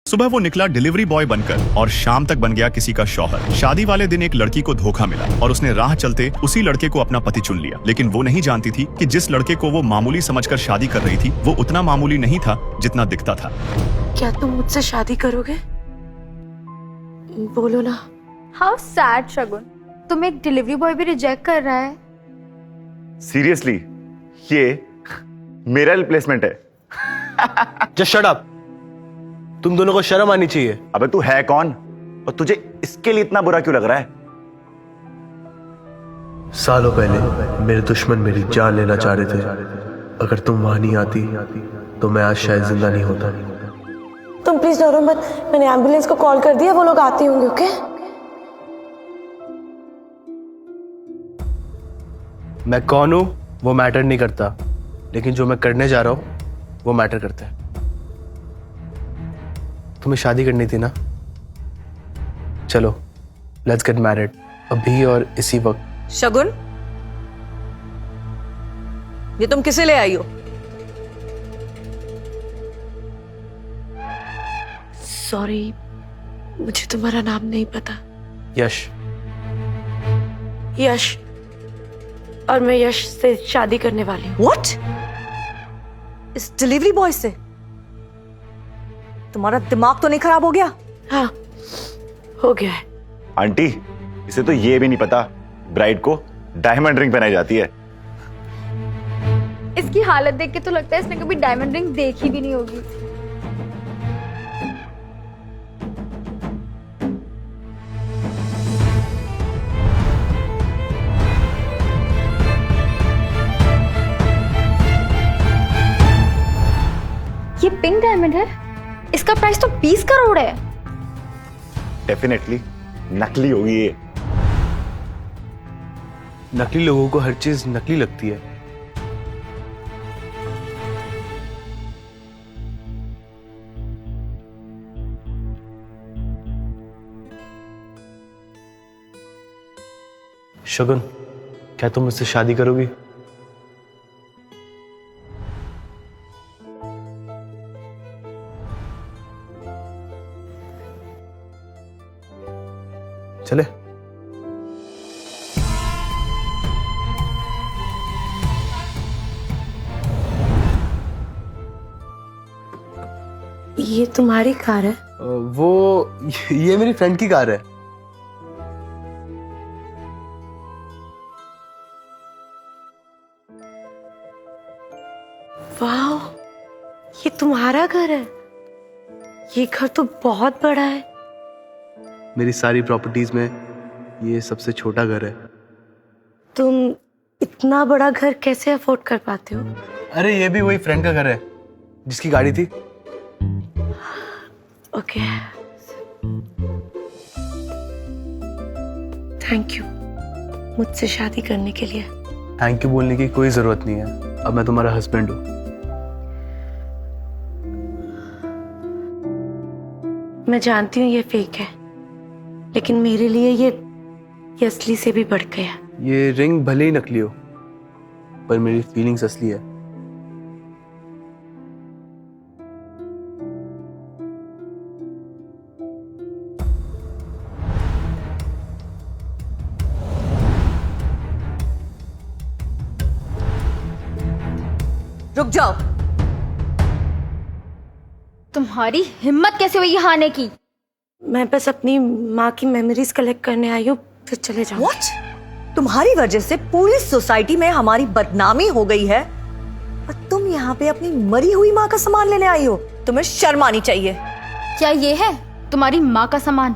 सुबह वो निकला डिलीवरी बॉय बनकर और शाम तक बन गया किसी का शौहर। शादी वाले दिन एक लड़की को धोखा मिला और उसने राह चलते उसी लड़के को अपना पति चुन लिया। लेकिन वो नहीं जानती थी कि जिस लड़के को वो मामूली समझकर शादी कर रही थी वो उतना मामूली नहीं था जितना दिखता था। क्या तुम मुझसे शादी करोगे? बोलो ना। हाउ सैड शगुन, तुम एक डिलीवरी बॉय भी रिजेक्ट कर रहा है। सीरियसली ये मेरा रिप्लेसमेंट है। Just shut up. तुम दोनों को शर्म आनी चाहिए। अबे तू है कौन और तुझे इसके लिए इतना बुरा क्यों लग रहा है? सालों पहले मेरे दुश्मन मेरी जान लेना चाह रहे थे। अगर तुम वहां नहीं आती तो मैं आज शायद जिंदा नहीं होता। तुम प्लीज डरो मत, मैंने एम्बुलेंस को कॉल कर दिया, वो लोग आते होंगे। ओके? मैं कौन हूं वो मैटर नहीं करता, लेकिन जो मैं करने जा रहा हूं वो मैटर करता है। तुम्हें शादी करनी थी ना? चलो लेट्स गेट मैरिड अभी और इसी वक्त। शगुन, ये तुम किसे ले आई हो? सॉरी, मुझे तुम्हारा नाम नहीं पता। यश। यश, और मैं यश से शादी करने वाली हूँ। What? इस डिलीवरी बॉय से? तुम्हारा दिमाग तो नहीं खराब हो गया? हाँ, हो गया है। आंटी, इसे तो ये भी नहीं पता ब्राइड को डायमंड रिंग पहनाई जाती है। इसकी हालत देख के तो लगता है इसने कभी डायमंड रिंग देखी भी नहीं होगी। ये पिंक डायमंड है, इसका प्राइस तो 20 करोड़ है। डेफिनेटली नकली होगी ये। नकली लोगों को हर चीज नकली लगती है। शगुन, क्या तुम मुझसे शादी करोगी? चले। ये तुम्हारी कार है? वो ये मेरी फ्रेंड की कार है। वाह, ये तुम्हारा घर है? ये घर तो बहुत बड़ा है। मेरी सारी प्रॉपर्टीज में ये सबसे छोटा घर है। तुम इतना बड़ा घर कैसे अफोर्ड कर पाते हो? अरे ये भी वही फ्रेंड का घर है जिसकी गाड़ी थी। ओके, थैंक यू मुझसे शादी करने के लिए। थैंक यू बोलने की कोई जरूरत नहीं है, अब मैं तुम्हारा हस्बैंड हूँ। मैं जानती हूँ ये फेक है, लेकिन मेरे लिए ये असली से भी बढ़ गया। ये रिंग भले ही नकली हो, पर मेरी फीलिंग्स असली है। रुक जाओ। तुम्हारी हिम्मत कैसे हुई यहाँ आने की? मैं बस अपनी माँ की मेमोरीज कलेक्ट करने आई हूँ, फिर चले जाऊँ। What? तुम्हारी वजह से पूरी सोसाइटी में हमारी बदनामी हो गई है और तुम यहाँ पे अपनी मरी हुई माँ का सामान लेने आई हो। तुम्हें शर्म आनी चाहिए। क्या ये है तुम्हारी माँ का सामान?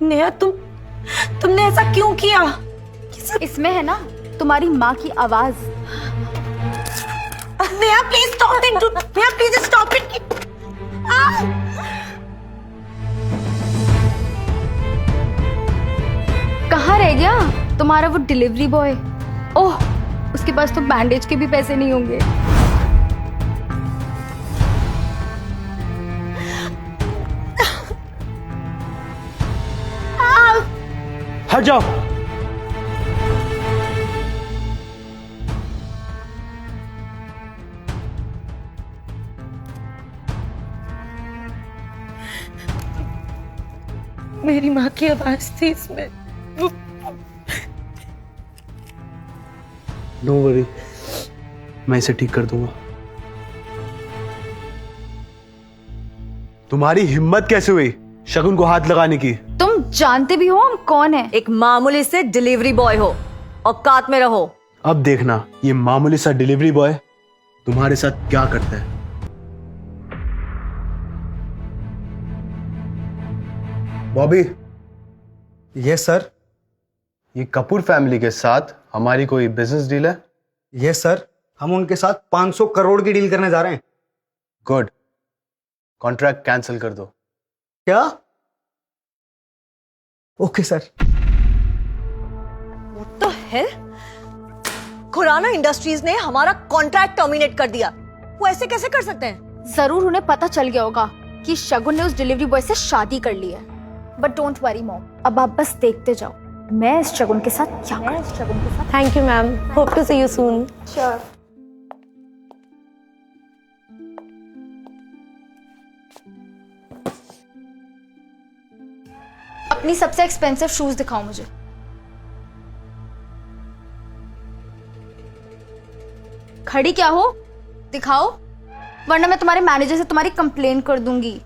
नेहा, तुमने ऐसा क्यों किया? इसमें है ना तुम्हारी माँ की आवाज। Neha please stop it. Neha please stop it. कहाँ रह गया तुम्हारा वो डिलीवरी बॉय? ओह, उसके पास तो बैंडेज के भी पैसे नहीं होंगे। हट जाओ। मेरी माँ की आवाज थी इसमें। नो वरी, मैं इसे ठीक कर दूंगा। तुम्हारी हिम्मत कैसे हुई शगुन को हाथ लगाने की? तुम जानते भी हो हम कौन है? एक मामूली से डिलीवरी बॉय हो, औकात में रहो। अब देखना ये मामूली सा डिलीवरी बॉय तुम्हारे साथ क्या करता है। बॉबी। Yes sir. ये कपूर फैमिली के साथ हमारी कोई बिजनेस डील है? यस सर, हम उनके साथ 500 करोड़ की डील करने जा रहे हैं। गुड, कॉन्ट्रैक्ट कैंसिल कर दो। क्या? Okay sir. What the hell? Khurana industries ने हमारा कॉन्ट्रैक्ट टर्मिनेट कर दिया। वो ऐसे कैसे कर सकते हैं? जरूर उन्हें पता चल गया होगा कि शगुन ने उस डिलीवरी बॉय से शादी कर ली है। बट डोंट वरी मॉम, अब आप बस देखते जाओ मैं इस शगुन के साथ क्या करती हूँ। Thank you ma'am, hope to see you soon. Sure. अपनी सबसे एक्सपेंसिव शूज दिखाओ मुझे। खड़ी क्या हो, दिखाओ, वरना मैं तुम्हारे मैनेजर से तुम्हारी कंप्लेन कर दूंगी।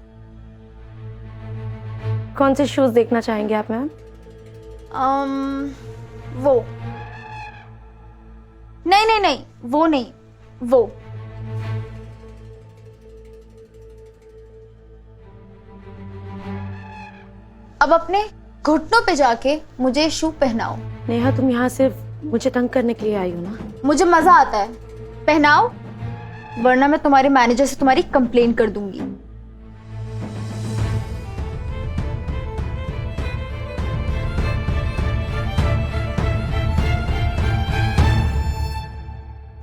कौन से शूज देखना चाहेंगे आप मैम? वो नहीं नहीं नहीं, वो नहीं, वो। अब अपने घुटनों पे जाके मुझे शू पहनाओ। नेहा, तुम यहाँ सिर्फ मुझे तंग करने के लिए आई हो ना? मुझे मजा आता है, पहनाओ, वरना मैं तुम्हारे मैनेजर से तुम्हारी कंप्लेन कर दूंगी।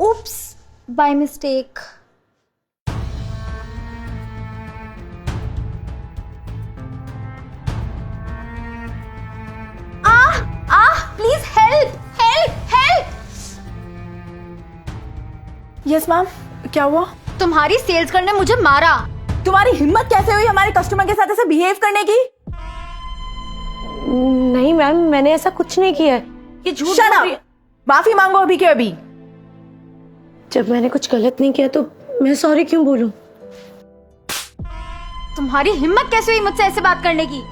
Oops, by mistake. Please help, help, help. Yes ma'am, क्या हुआ? तुम्हारी सेल्स गर्ल ने मुझे मारा। तुम्हारी हिम्मत कैसे हुई हमारे कस्टमर के साथ ऐसे बिहेव करने की? नहीं मैम, मैंने ऐसा कुछ नहीं किया है। ये झूठ Shut बोल up! रही है। माफी मांगो अभी के अभी। जब मैंने कुछ गलत नहीं किया तो मैं सॉरी क्यों बोलूं? तुम्हारी हिम्मत कैसे हुई मुझसे ऐसे बात करने की?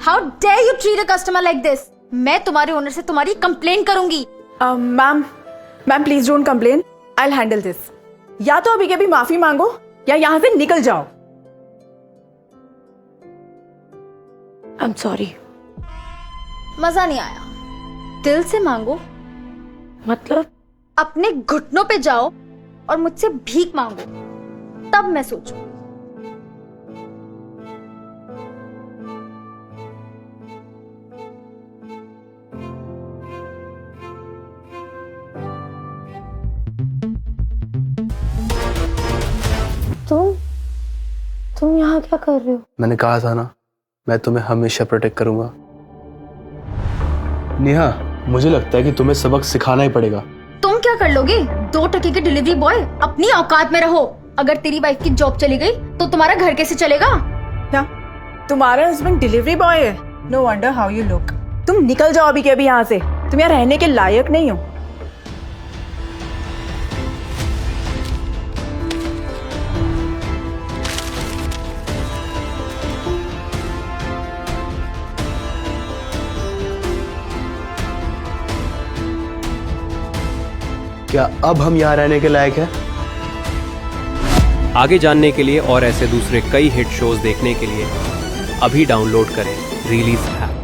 How dare you treat a customer like this? मैं तुम्हारे ओनर से तुम्हारी कंप्लेन करूंगी। Ma'am please don't complain, I will handle this. या तो अभी के अभी माफी मांगो या यहाँ से निकल जाओ। I am sorry. मजा नहीं आया, दिल से मांगो। मतलब? अपने घुटनों पे जाओ और मुझसे भीख मांगो, तब मैं सोचूं। तुम यहाँ क्या कर रहे हो? मैंने कहा था ना, मैं तुम्हें हमेशा प्रोटेक्ट करूंगा। नेहा, मुझे लगता है कि तुम्हें सबक सिखाना ही पड़ेगा। तुम क्या कर लोगे? 2 टके के डिलीवरी बॉय, अपनी औकात में रहो। अगर तेरी वाइफ की जॉब चली गई तो तुम्हारा घर कैसे चलेगा? क्या तुम्हारा हस्बैंड डिलीवरी बॉय है? No wonder how you look. तुम निकल जाओ अभी के अभी यहाँ से, तुम यहाँ रहने के लायक नहीं हो। क्या अब हम यहाँ रहने के लायक हैं? आगे जानने के लिए और ऐसे दूसरे कई हिट शोज देखने के लिए अभी डाउनलोड करें रिलीज ऐप।